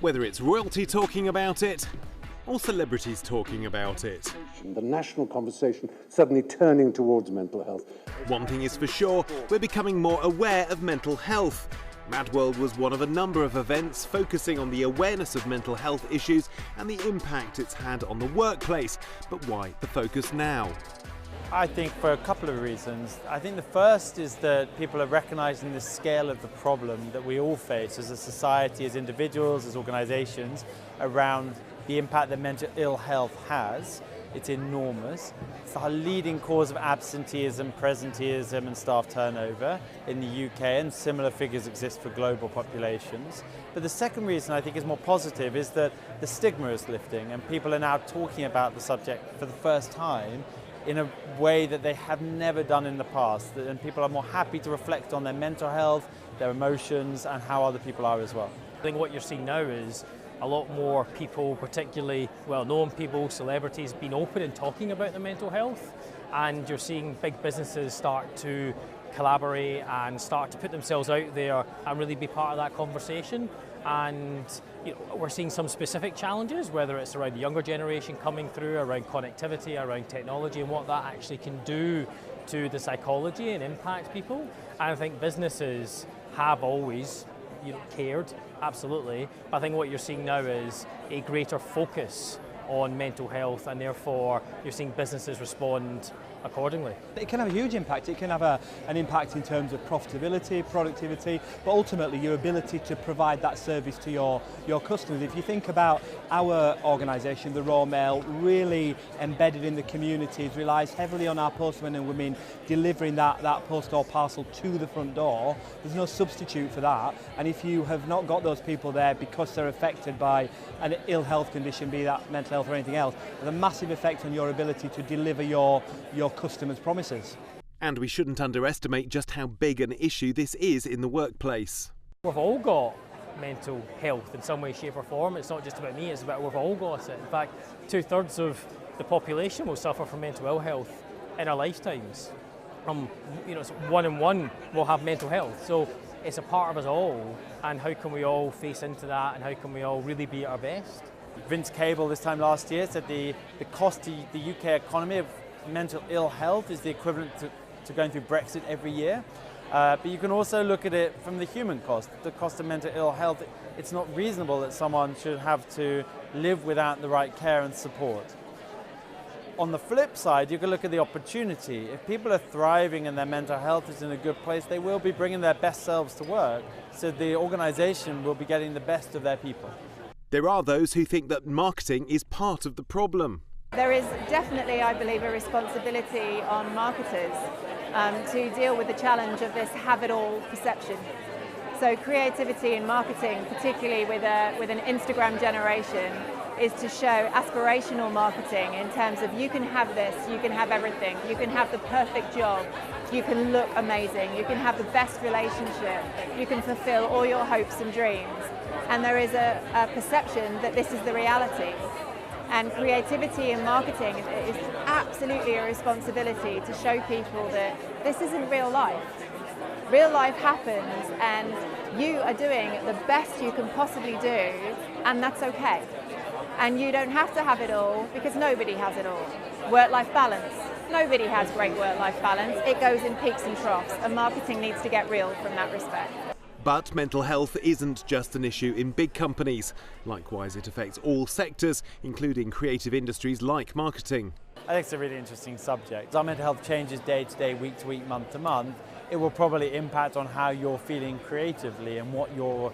Whether it's royalty talking about it or celebrities talking about it. The national conversation suddenly turning towards mental health. One thing is for sure, we're becoming more aware of mental health. Mad World was one of a number of events focusing on the awareness of mental health issues and the impact it's had on the workplace. But why the focus now? I think for a couple of reasons. I think the first is that people are recognizing the scale of the problem that we all face as a society, as individuals, as organizations, around the impact that mental ill health has. It's enormous. It's the leading cause of absenteeism, presenteeism and staff turnover in the UK, and similar figures exist for global populations. But the second reason I think is more positive is that the stigma is lifting and people are now talking about the subject for the first time in a way that they have never done in the past, and people are more happy to reflect on their mental health, their emotions, and how other people are as well. I think what you're seeing now is a lot more people, particularly well-known people, celebrities, being open and talking about their mental health, and you're seeing big businesses start to collaborate and start to put themselves out there and really be part of that conversation. And we're seeing some specific challenges, whether it's around the younger generation coming through, around connectivity, around technology, and what that actually can do to the psychology and impact people. And I think businesses have always cared, absolutely. But I think what you're seeing now is a greater focus on mental health, and therefore you're seeing businesses respond accordingly. It can have a huge impact. It can have an impact in terms of profitability, productivity, but ultimately your ability to provide that service to your customers. If you think about our organisation, the Royal Mail, really embedded in the communities, relies heavily on our postmen and women delivering that post or parcel to the front door. There's no substitute for that, and if you have not got those people there because they're affected by an ill health condition, be that mental health or anything else, there's a massive effect on your ability to deliver your customers' promises. And we shouldn't underestimate just how big an issue this is in the workplace. We've all got mental health in some way, shape or form. It's not just about me, it's about we've all got it. In fact, 2/3 of the population will suffer from mental ill health in our lifetimes. It's 1 in 1 will have mental health. So it's a part of us all, and how can we all face into that, and how can we all really be at our best? Vince Cable this time last year said the cost to the UK economy of mental ill health is the equivalent to going through Brexit every year. But you can also look at it from the human cost, the cost of mental ill health. It's not reasonable that someone should have to live without the right care and support. On the flip side, you can look at the opportunity. If people are thriving and their mental health is in a good place, they will be bringing their best selves to work, so the organisation will be getting the best of their people. There are those who think that marketing is part of the problem. There is definitely, I believe, a responsibility on marketers to deal with the challenge of this have-it-all perception. So creativity in marketing, particularly with an Instagram generation, is to show aspirational marketing in terms of you can have this, you can have everything, you can have the perfect job, you can look amazing, you can have the best relationship, you can fulfill all your hopes and dreams. And there is a perception that this is the reality. And creativity in marketing is absolutely a responsibility to show people that this isn't real life. Real life happens, and you are doing the best you can possibly do, and that's okay. And you don't have to have it all, because nobody has it all. Work-life balance. Nobody has great work-life balance. It goes in peaks and troughs, and marketing needs to get real from that respect. But mental health isn't just an issue in big companies. Likewise, it affects all sectors, including creative industries like marketing. I think it's a really interesting subject. Our mental health changes day to day, week to week, month to month. It will probably impact on how you're feeling creatively and what your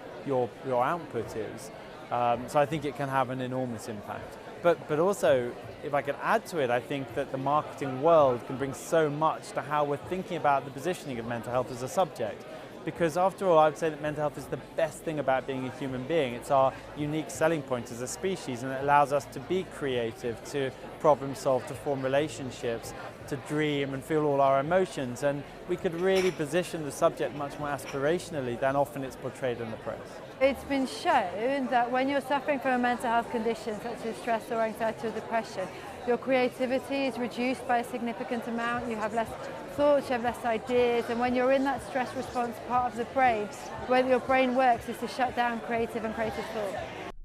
output is. So I think it can have an enormous impact. But also, if I could add to it, I think that the marketing world can bring so much to how we're thinking about the positioning of mental health as a subject. Because after all, I would say that mental health is the best thing about being a human being. It's our unique selling point as a species, and it allows us to be creative, to problem solve, to form relationships, to dream and feel all our emotions. And we could really position the subject much more aspirationally than often it's portrayed in the press. It's been shown that when you're suffering from a mental health condition such as stress or anxiety or depression, your creativity is reduced by a significant amount, you have less thoughts, you have less ideas, and when you're in that stress response part of the brain, where your brain works is to shut down creative thought.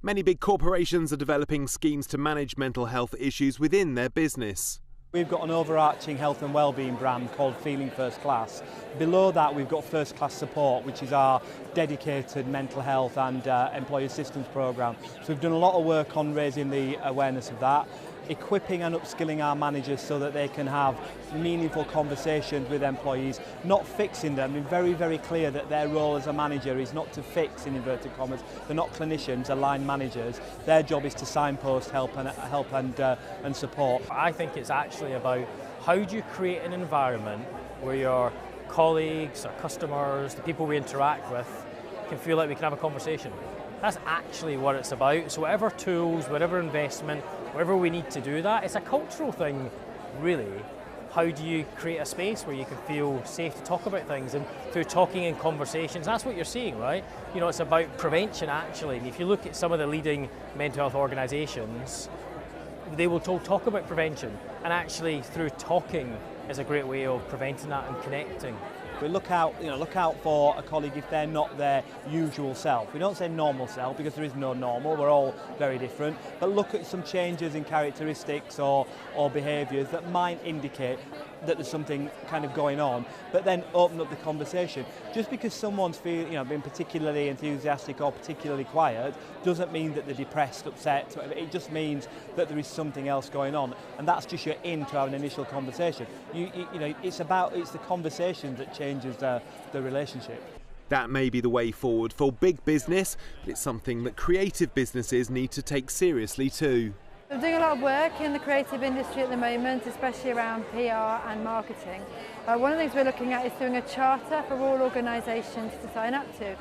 Many big corporations are developing schemes to manage mental health issues within their business. We've got an overarching health and wellbeing brand called Feeling First Class. Below that we've got First Class Support, which is our dedicated mental health and employee assistance programme. So we've done a lot of work on raising the awareness of that, equipping and upskilling our managers so that they can have meaningful conversations with employees, not fixing them. Being very, very clear that their role as a manager is not to fix, in inverted commas. They're not clinicians, they're line managers. Their job is to signpost, help and support. I think it's actually about how do you create an environment where your colleagues, our customers, the people we interact with can feel like we can have a conversation. That's actually what it's about. So whatever tools, whatever investment, whatever we need to do that, it's a cultural thing, really. How do you create a space where you can feel safe to talk about things? And through talking and conversations, that's what you're seeing, right? You know, it's about prevention, actually. And if you look at some of the leading mental health organisations, they will talk about prevention. And actually, through talking is a great way of preventing that and connecting. We look out for a colleague if they're not their usual self. We don't say normal self because there is no normal, we're all very different, but look at some changes in characteristics or behaviours that might indicate that there's something kind of going on, but then open up the conversation. Just because someone's been particularly enthusiastic or particularly quiet doesn't mean that they're depressed, upset. It just means that there is something else going on, and that's just your in to have an initial conversation. It's the conversation that changes the relationship. That may be the way forward for big business, but it's something that creative businesses need to take seriously too. I'm doing a lot of work in the creative industry at the moment, especially around PR and marketing. One of the things we're looking at is doing a charter for all organisations to sign up to.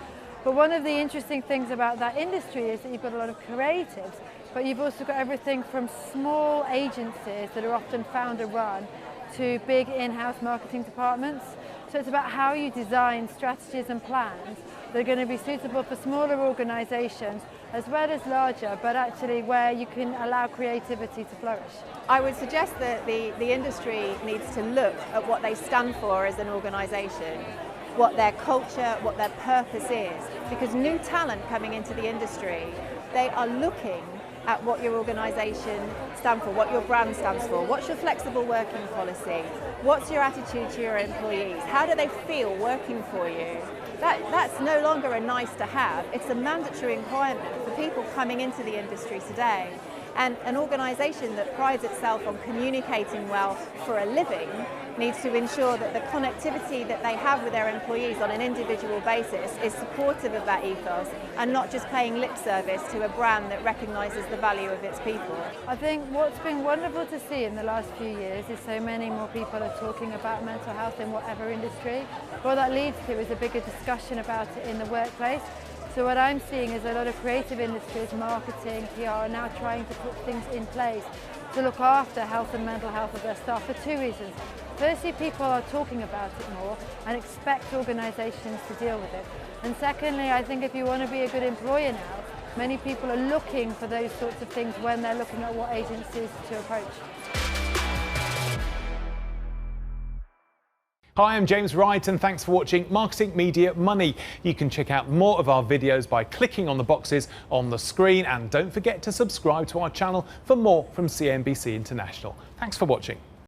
But one of the interesting things about that industry is that you've got a lot of creatives, but you've also got everything from small agencies that are often founder-run to big in-house marketing departments. So it's about how you design strategies and plans that are going to be suitable for smaller organisations as well as larger, but actually where you can allow creativity to flourish. I would suggest that the industry needs to look at what they stand for as an organisation, what their culture, what their purpose is, because new talent coming into the industry, they are looking at what your organisation stands for, what your brand stands for, what's your flexible working policy, what's your attitude to your employees, how do they feel working for you. That's no longer a nice to have, it's a mandatory requirement for people coming into the industry today. And an organisation that prides itself on communicating well for a living needs to ensure that the connectivity that they have with their employees on an individual basis is supportive of that ethos and not just paying lip service to a brand that recognises the value of its people. I think what's been wonderful to see in the last few years is so many more people are talking about mental health in whatever industry. What that leads to is a bigger discussion about it in the workplace. So what I'm seeing is a lot of creative industries, marketing, PR, are now trying to put things in place to look after health and mental health of their staff for two reasons. Firstly, people are talking about it more and expect organisations to deal with it. And secondly, I think if you want to be a good employer now, many people are looking for those sorts of things when they're looking at what agencies to approach. Hi, I'm James Wright and thanks for watching Marketing Media Money. You can check out more of our videos by clicking on the boxes on the screen, and don't forget to subscribe to our channel for more from CNBC International. Thanks for watching.